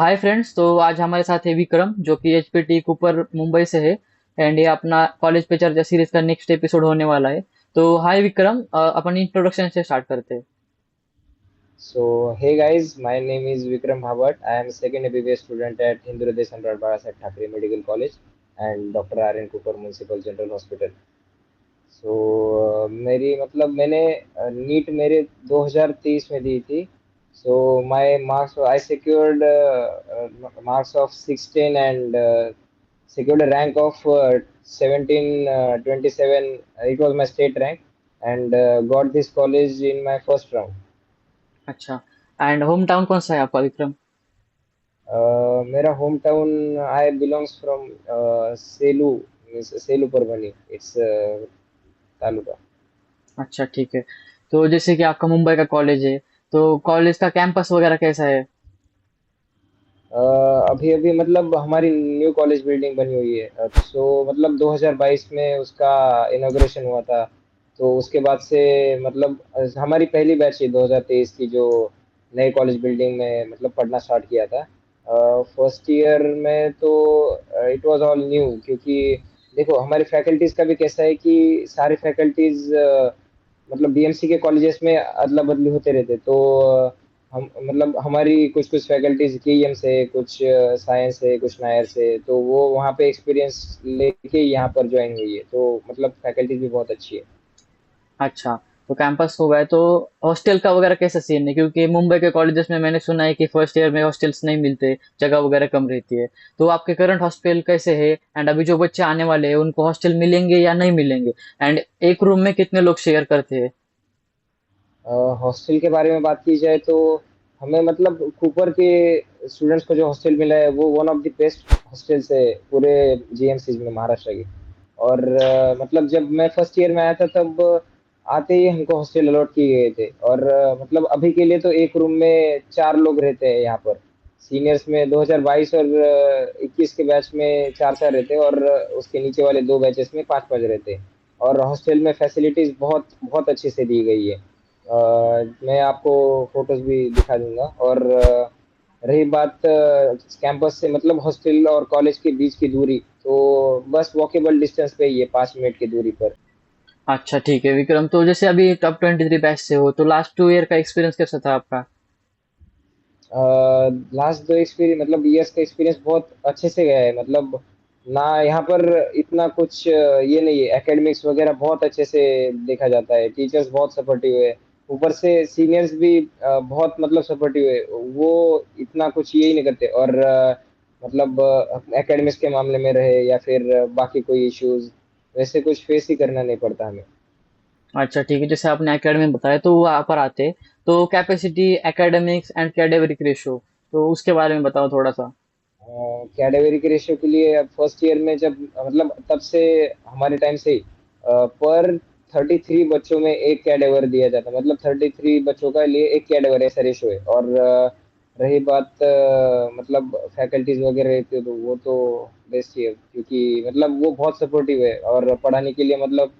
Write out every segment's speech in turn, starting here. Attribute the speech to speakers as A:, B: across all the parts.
A: Hi friends. तो आज हमारे साथ है विक्रम जो कि एचपीटी कूपर मुंबई से है। एंड ये अपना कॉलेज पे चर्चा सीरीज का नेक्स्ट एपिसोड होने वाला है। तो हाय विक्रम, अपन इंट्रोडक्शन से स्टार्ट करते हैं।
B: So, hey guys, my name is Vikram Bhavat. I am a second MBBS student at Hindu Hriday Samrat Barasat Thackeray Medical College and Dr. R. N. Cooper Municipal General Hospital. So, मेरी मतलब मैंने NEET मेरे 2023 में दी थी. So, my marks I secured marks of 16 and secured a rank of 1727. It was my state rank and got this college in my first round.
A: अच्छा। And home town कौन सा है आपका विक्रम?
B: मेरा home town I belongs from Selu Selu Parbhani it's taluka.
A: अच्छा ठीक है। तो जैसे कि आपका मुंबई का कॉलेज है, तो कॉलेज का कैंपस वगैरह कैसा है?
B: अभी अभी मतलब हमारी न्यू कॉलेज बिल्डिंग बनी हुई है. सो मतलब 2022 में उसका इनॉग्रेशन हुआ था. तो उसके बाद से मतलब हमारी पहली बैच है 2023 की जो नई कॉलेज बिल्डिंग में मतलब पढ़ना स्टार्ट किया था. फर्स्ट ईयर में तो इट वाज ऑल न्यू क्योंकि देखो हमारे फैकल्टीज का भी कैसा है कि सारे फैकल्टीज मतलब बीएमसी के कॉलेजेस में अदला बदली होते रहते. तो हम मतलब हमारी कुछ कुछ फैकल्टीज केईएम से, कुछ साइंस से, कुछ नायर से, तो वो वहाँ पे एक्सपीरियंस लेके यहाँ पर ज्वाइन हुई है. तो मतलब फैकल्टीज भी बहुत अच्छी है.
A: अच्छा। तो कैंपस हो गया, तो हॉस्टल का वगैरह कैसा सीन है? क्योंकि मुंबई के कॉलेजेस में मैंने सुना है कि फर्स्ट ईयर में हॉस्टल्स नहीं मिलते, जगह वगैरह कम रहती है। तो आपके करंट हॉस्टल कैसे है? एंड अभी जो बच्चे आने वाले हैं उनको हॉस्टल मिलेंगे या नहीं मिलेंगे? एंड एक रूम में कितने लोग शेयर करते हैं?
B: हॉस्टल के बारे में बात की जाए तो हमें मतलब कूपर के स्टूडेंट्स को जो हॉस्टल मिला है वो one of the best hostels है पूरे जीएमसी में, महाराष्ट्र की. और मतलब जब मैं फर्स्ट ईयर में आया था तब आते ही हमको हॉस्टल अलॉट किए गए थे. और मतलब अभी के लिए तो एक रूम में चार लोग रहते हैं यहाँ पर. सीनियर्स में 2022 और 21 के बैच में चार चार रहते हैं और उसके नीचे वाले दो बैचेस में पांच पांच रहते हैं. और हॉस्टल में फैसिलिटीज बहुत बहुत अच्छे से दी गई है. मैं आपको फोटोज भी दिखा दूंगा. और रही बात कैंपस से मतलब हॉस्टल और कॉलेज के बीच की दूरी, तो बस वॉकेबल डिस्टेंस पे ही है, 5 मिनट की दूरी पर.
A: अच्छा ठीक है विक्रम। तो जैसे अभी टॉप 23 बैच से हो, तो लास्ट 2 ईयर का एक्सपीरियंस कैसा था आपका?
B: लास्ट दो एक्सपीरियंस मतलब ईयर्स का एक्सपीरियंस बहुत अच्छे से गया है. मतलब ना यहाँ पर इतना कुछ ये नहीं है. एकेडमिक्स वगैरह बहुत अच्छे से देखा जाता है, टीचर्स बहुत सपोर्टिव है. ऊपर से सीनियर्स भी बहुत मतलब सपोर्टिव है. वो इतना कुछ ये ही नहीं करते. और मतलब एकेडमिक्स के मामले में रहे या फिर बाकी कोई इश्यूज, वैसे कुछ फेस ही करना नहीं पड़ता हमें.
A: अच्छा ठीक है। जैसे आपने एकेडमी बताया, तो वो वहाँ पर आते, तो capacity, academics and cadaveric ratio, तो उसके बारे में बताओ थोड़ा सा।
B: कैटेगरी के रेशियो के लिए फर्स्ट ईयर में जब मतलब तब से हमारे टाइम से ही पर 33 बच्चों में एक कैडेवर दिया जाता है. मतलब 33 बच्चों का लिए एक कैडेवर ऐसा रेशियो है. और रही बात मतलब फैकल्टीज वगैरह रहती है तो वो तो बेस्ट ही है क्योंकि मतलब वो बहुत सपोर्टिव है और पढ़ाने के लिए मतलब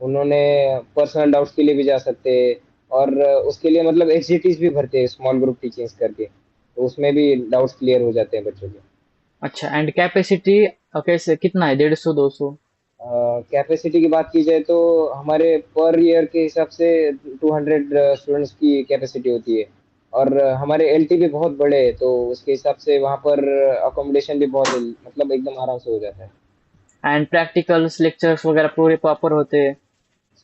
B: उन्होंने पर्सनल डाउट्स के लिए भी जा सकते हैं. और उसके लिए मतलब एचजीटीज भी भरते हैं, स्मॉल ग्रुप टीचिंग्स करके, तो उसमें भी डाउट्स क्लियर हो जाते हैं बच्चों के.
A: अच्छा। एंड कैपेसिटी कैसे, कितना है? 150, 200?
B: कैपेसिटी की बात की जाए तो हमारे पर ईयर के हिसाब से 200 स्टूडेंट्स की कैपेसिटी होती है. और हमारे एलटी भी बहुत बड़े हैं तो उसके हिसाब से वहाँ पर अकोमोडेशन भी बहुत मतलब एकदम आराम से हो जाता है.
A: एंड प्रैक्टिकल्स, लेक्चर्स वगैरह पूरे प्रॉपर होते हैं?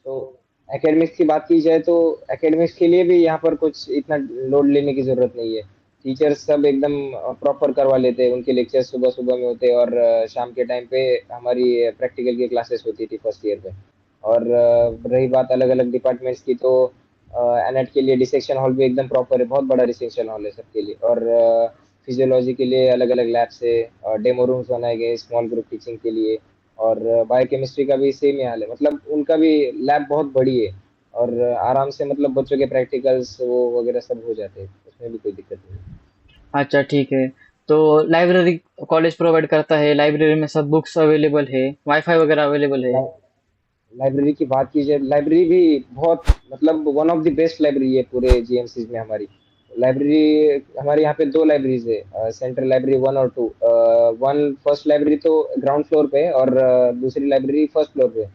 B: तो एकेडमिक्स की बात की जाए तो एकेडमिक्स के लिए भी यहाँ पर कुछ इतना लोड लेने की जरूरत नहीं है. टीचर्स सब एकदम प्रॉपर करवा लेते हैं. उनके लेक्चर सुबह सुबह में होते हैं और शाम के टाइम पे हमारी प्रैक्टिकल की क्लासेस होती थी फर्स्ट ईयर पे. और रही बात अलग अलग डिपार्टमेंट्स की तो एनएट के लिए डिसेक्शन हॉल भी एकदम प्रॉपर है, बहुत बड़ा डिसेक्शन हॉल है सबके लिए. और फिजियोलॉजी के लिए अलग अलग लैब्स है, डेमो रूम्स बनाए गए स्मॉल ग्रुप टीचिंग के लिए. और बायोकेमिस्ट्री का भी सेम ही हाल है, मतलब उनका भी लैब बहुत बड़ी है. और आराम से मतलब बच्चों के प्रैक्टिकल्स वो वगैरह सब हो जाते हैं, उसमें भी कोई दिक्कत नहीं.
A: अच्छा ठीक है। तो लाइब्रेरी कॉलेज प्रोवाइड करता है? लाइब्रेरी में सब बुक्स अवेलेबल है? वाईफाई वगैरह अवेलेबल है?
B: लाइब्रेरी की बात की जाए, लाइब्रेरी भी बहुत मतलब one of the best library है पूरे जीएमसी में हमारी. लाइब्रेरी हमारे यहाँ पे दो लाइब्रेरीज है, सेंट्रल लाइब्रेरी वन और टू। वन फर्स्ट लाइब्रेरी तो ग्राउंड फ्लोर पे है, और दूसरी लाइब्रेरी फर्स्ट फ्लोर पे।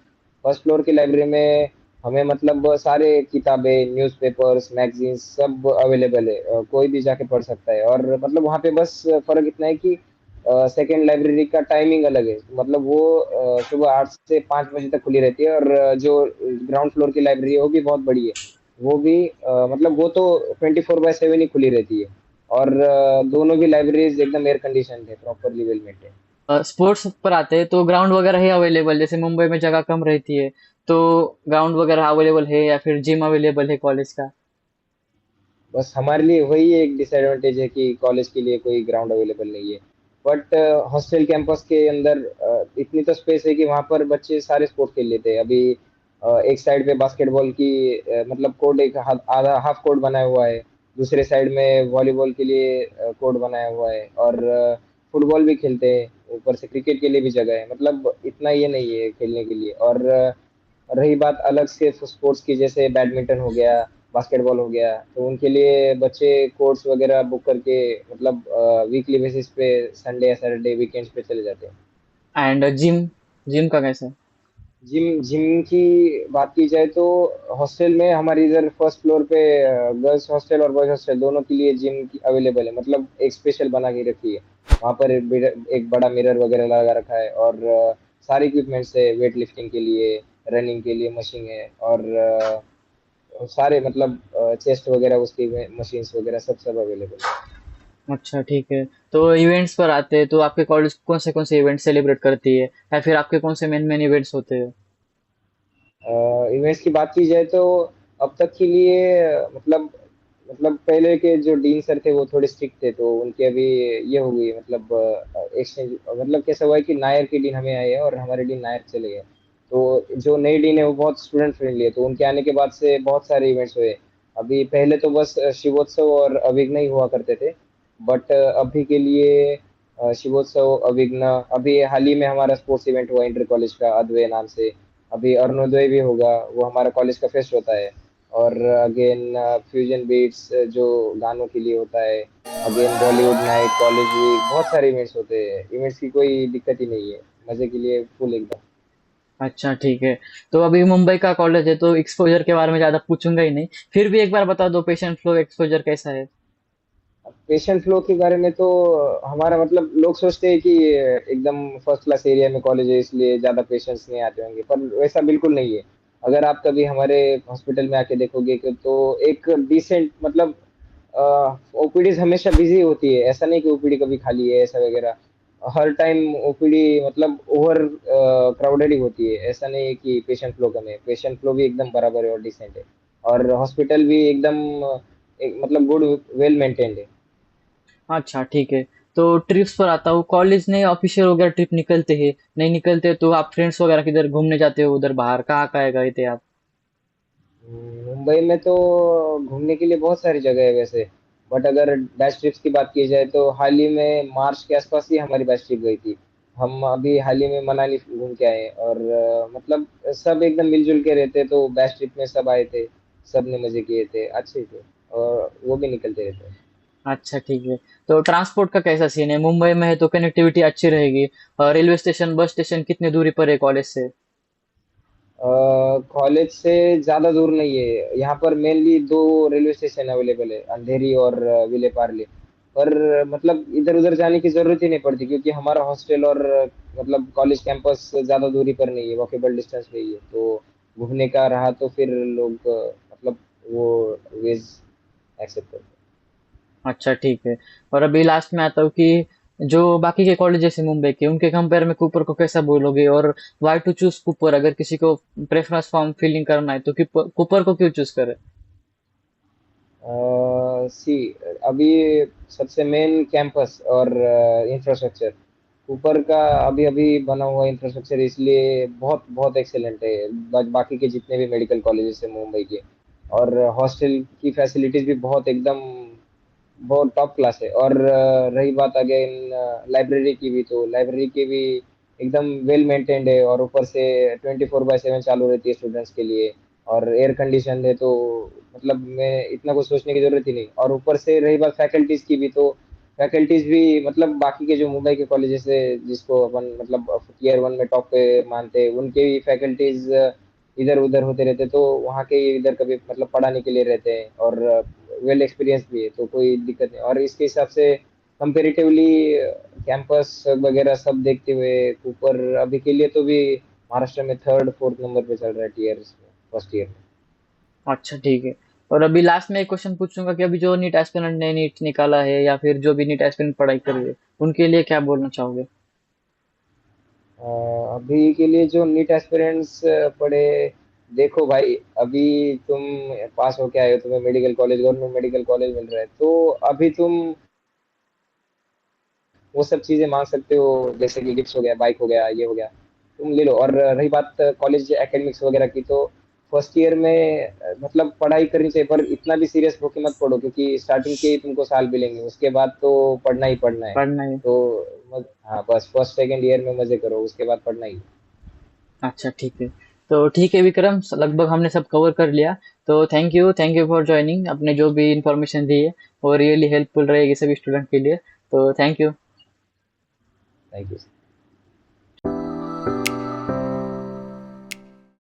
B: फर्स्ट फ्लोर की लाइब्रेरी में हमें मतलब सारे किताबें, न्यूज़पेपर्स, मैगजीन्स सब अवेलेबल है, कोई भी जाके पढ़ सकता है। और मतलब वहाँ पे बस फर्क इतना है कि सेकेंड लाइब्रेरी का टाइमिंग अलग है, मतलब वो सुबह 8 से 5 बजे तक खुली रहती है। और जो ग्राउंड फ्लोर की लाइब्रेरी है वो भी बहुत बड़ी है, वो भी मतलब वो तो 24/7 ही खुली रहती है। और दोनों भी लाइब्रेरीज एकदम एयर कंडीशन है, प्रॉपरली वेल मेंटेन।
A: स्पोर्ट्स पर आते हैं तो ग्राउंड वगैरह है अवेलेबल, जैसे मुंबई में जगह कम रहती है, तो ग्राउंड वगैरह अवेलेबल है या फिर जिम अवेलेबल है कॉलेज का?
B: बस हमारे लिए वही एक डिसएडवांटेज है कि कॉलेज के लिए कोई ग्राउंड अवेलेबल नहीं है। बट हॉस्टल कैंपस के अंदर इतनी तो स्पेस है कि वहाँ पर बच्चे सारे स्पोर्ट खेल लेते हैं। अभी एक साइड पे बास्केटबॉल की मतलब कोर्ट, एक आधा हाफ कोर्ट बनाया हुआ है। दूसरे साइड में वॉलीबॉल के लिए कोर्ट बनाया हुआ है, और फुटबॉल भी खेलते हैं। ऊपर से क्रिकेट के लिए भी जगह है, मतलब इतना ये नहीं है खेलने के लिए। और रही बात अलग से स्पोर्ट्स की, जैसे बैडमिंटन हो गया, बास्केटबॉल हो गया, तो उनके लिए बच्चे कोर्ट्स वगैरह बुक करके मतलब वीकली बेसिस पे संडे या सैटरडे वीकेंड्स पे चले जाते हैं।
A: एंड जिम, जिम का कैसे?
B: जिम जिम की बात की जाए तो हॉस्टल में हमारी इधर फर्स्ट फ्लोर पे गर्ल्स हॉस्टल और बॉयज हॉस्टल दोनों के लिए जिम की अवेलेबल है, मतलब एक स्पेशल बना के रखी है। वहाँ पर एक बड़ा मिरर वगैरह लगा रखा है, और सारे इक्विपमेंट्स है, वेट लिफ्टिंग के लिए, रनिंग के लिए मशीन है, और सारे मतलब चेस्ट वगैरह उसकी मशीन्स वगैरह सब अवेलेबल है।
A: अच्छा ठीक है। तो इवेंट्स पर आते हैं तो आपके कॉलेज कौन से इवेंट सेलिब्रेट करती है, या फिर आपके कौन से मेन मेन इवेंट्स होते हैं?
B: इवेंट्स की बात की जाए तो अब तक के लिए मतलब पहले के जो डीन सर थे वो थोड़े स्ट्रिक्ट थे, तो उनके अभी ये हो गई मतलब एक्सचेंज। मतलब कैसा हुआ है कि नायर के डीन हमें आए हैं और हमारे डीन नायर चले गए। तो जो नई डीन है वो बहुत स्टूडेंट फ्रेंडली है, तो उनके आने के बाद से बहुत सारे इवेंट्स हुए। अभी पहले तो बस शिवोत्सव और अभिज्ञ ही हुआ करते थे, बट अभी के लिए शिवोत्सव, अभिज्ञ, अभी हाल ही में हमारा स्पोर्ट्स इवेंट हुआ इंटर कॉलेज का अद्वैय नाम से। अभी अरुणोदय भी होगा, वो हमारा कॉलेज का फेस्ट होता है। और अगेन फ्यूजन बीट्स जो गानों के लिए होता है। Again Bollywood night, college week, बहुत सारे इवेंट्स होते हैं। इवेंट्स की कोई दिक्कत ही नहीं है, मजे के लिए फुल एकदम।
A: अच्छा ठीक है। तो अभी मुंबई का कॉलेज है तो एक्सपोजर के बारे में ज़्यादा पूछूंगा ही नहीं, फिर भी एक बार बता दो पेशेंट फ्लो एक्सपोजर कैसा है?
B: पेशेंट फ्लो के बारे में तो हमारा मतलब लोग सोचते हैं कि एकदम फर्स्ट क्लास एरिया में कॉलेज है इसलिए ज्यादा पेशेंट्स नहीं आते होंगे, पर वैसा बिल्कुल नहीं है। अगर आप कभी हमारे हॉस्पिटल में आके देखोगे तो एक डिसेंट मतलब ओपीडीज हमेशा बिजी होती है, ऐसा नहीं कि ओपीडी कभी खाली है ऐसा वगैरह। हर टाइम ओपीडी मतलब ओवर क्राउडेड ही होती है, ऐसा नहीं है कि पेशेंट फ्लो कम है। पेशेंट फ्लो भी एकदम बराबर है और डिसेंट है। और हॉस्पिटल भी एकदम एक मतलब गुड, वेल मेंटेन्ड है।
A: अच्छा ठीक है। तो ट्रिप्स पर आता हूँ, कॉलेज ने ऑफिशियल वगैरह ट्रिप निकलते हैं, नहीं निकलते तो आप फ्रेंड्स वगैरह किधर घूमने जाते हो उधर बाहर, कहाँ कहाँ गए थे आप?
B: मुंबई में तो घूमने के लिए बहुत सारी जगह है वैसे। बट अगर बैच ट्रिप्स की बात की जाए तो हाल ही में मार्च के आसपास ही हमारी बैच ट्रिप गई थी। हम अभी हाल ही में मनाली घूम के आए, और मतलब सब एकदम मिलजुल के रहते, तो बैच ट्रिप में सब आए थे, सब ने मजे किए थे, अच्छे थे, और वो भी निकलते रहते हैं।
A: अच्छा ठीक है। तो ट्रांसपोर्ट का कैसा सीन है, मुंबई में है तो कनेक्टिविटी अच्छी रहेगी, और रेलवे स्टेशन बस स्टेशन कितनी दूरी पर है कॉलेज से?
B: कॉलेज से ज़्यादा दूर नहीं है, यहाँ पर मेनली दो रेलवे स्टेशन अवेलेबल है, अंधेरी और विले पार्ले। पर मतलब इधर उधर जाने की ज़रूरत ही नहीं पड़ती, क्योंकि हमारा हॉस्टल और मतलब कॉलेज कैंपस ज़्यादा दूरी पर नहीं है, वॉकेबल डिस्टेंस पे ही है। तो घूमने का रहा तो फिर लोग मतलब वो वेज एक्सेप्ट करते हैं।
A: अच्छा ठीक है। और अभी लास्ट में आता हूँ कि जो बाकी के कॉलेजेस है मुंबई के, उनके कंपेयर में कूपर को कैसा बोलोगे, और वाई टू चूज कूपर, अगर किसी को प्रेफरेंस फॉर्म फिलिंग करना है तो कूपर को क्यों चूज करे?
B: सी अभी सबसे मेन कैंपस और इंफ्रास्ट्रक्चर, ऊपर का अभी अभी बना हुआ इंफ्रास्ट्रक्चर इसलिए बहुत बहुत एक्सेलेंट है, बाकी के जितने भी मेडिकल कॉलेजेस हैं मुंबई के। और हॉस्टल की फैसिलिटीज भी बहुत एकदम बहुत टॉप क्लास है। और रही बात अगेन लाइब्रेरी की भी, तो लाइब्रेरी की भी एकदम वेल मेंटेन्ड है, और ऊपर से 24/7 चालू रहती है स्टूडेंट्स के लिए। और एयर कंडीशन है, तो मतलब मैं इतना कुछ सोचने की जरूरत ही नहीं। और ऊपर से रही बात फैकल्टीज की भी, तो फैकल्टीज भी मतलब बाकी के जो मुंबई के कॉलेजेस है, जिसको अपन मतलब ईयर वन में टॉप पे मानते हैं, उनके भी फैकल्टीज इधर उधर होते रहते, तो वहाँ के इधर कभी मतलब पढ़ाने के लिए रहते हैं, और वेल एक्सपीरियंस भी है, तो कोई दिक्कत नहीं। और इसके हिसाब से कंपेरेटिवली कैंपस वगैरह सब देखते हुए ऊपर अभी के लिए तो भी महाराष्ट्र में थर्ड फोर्थ नंबर पे चल रहा है टीयर में, फर्स्ट ईयर में।
A: अच्छा ठीक है। और अभी लास्ट में एक क्वेश्चन पूछूंगा कि अभी जो नीट एस्पिरेंट ने नीट निकाला है या फिर जो भी नीट एस्पिरेंट पढ़ाई कर रही है, उनके लिए क्या बोलना चाहोगे?
B: अ, अभी के लिए जो नीट एस्पिरेंट्स पढ़े, देखो भाई, अभी तुम पास होके आए हो, तुम्हें medical college, government medical college मिल रहा है, तो अभी तुम वो सब चीजें मांग सकते हो, जैसे कि गिफ्ट हो गया, बाइक हो गया, ये हो गया, तुम ले लो। और रही बात कॉलेज एकेडमिक्स वगैरह की, तो फर्स्ट ईयर में मतलब पढ़ाई करनी चाहिए, पर इतना भी सीरियस होके मत पढ़ो, क्योंकि स्टार्टिंग के ही तुमको साल मिलेंगे, उसके बाद तो पढ़ना ही पढ़ना है।
A: पढ़ना है।
B: तो हाँ, बस फर्स्ट सेकंड ईयर में मजे करो, उसके बाद पढ़ना ही है।
A: अच्छा ठीक है। तो ठीक है विक्रम, लगभग हमने सब कवर कर लिया। तो थैंक यू फॉर ज्वाइनिंग, आपने जो भी इंफॉर्मेशन दी है वो रियली हेल्पफुल रहेगी सभी स्टूडेंट के लिए। तो थैंक यू।
B: Thank you.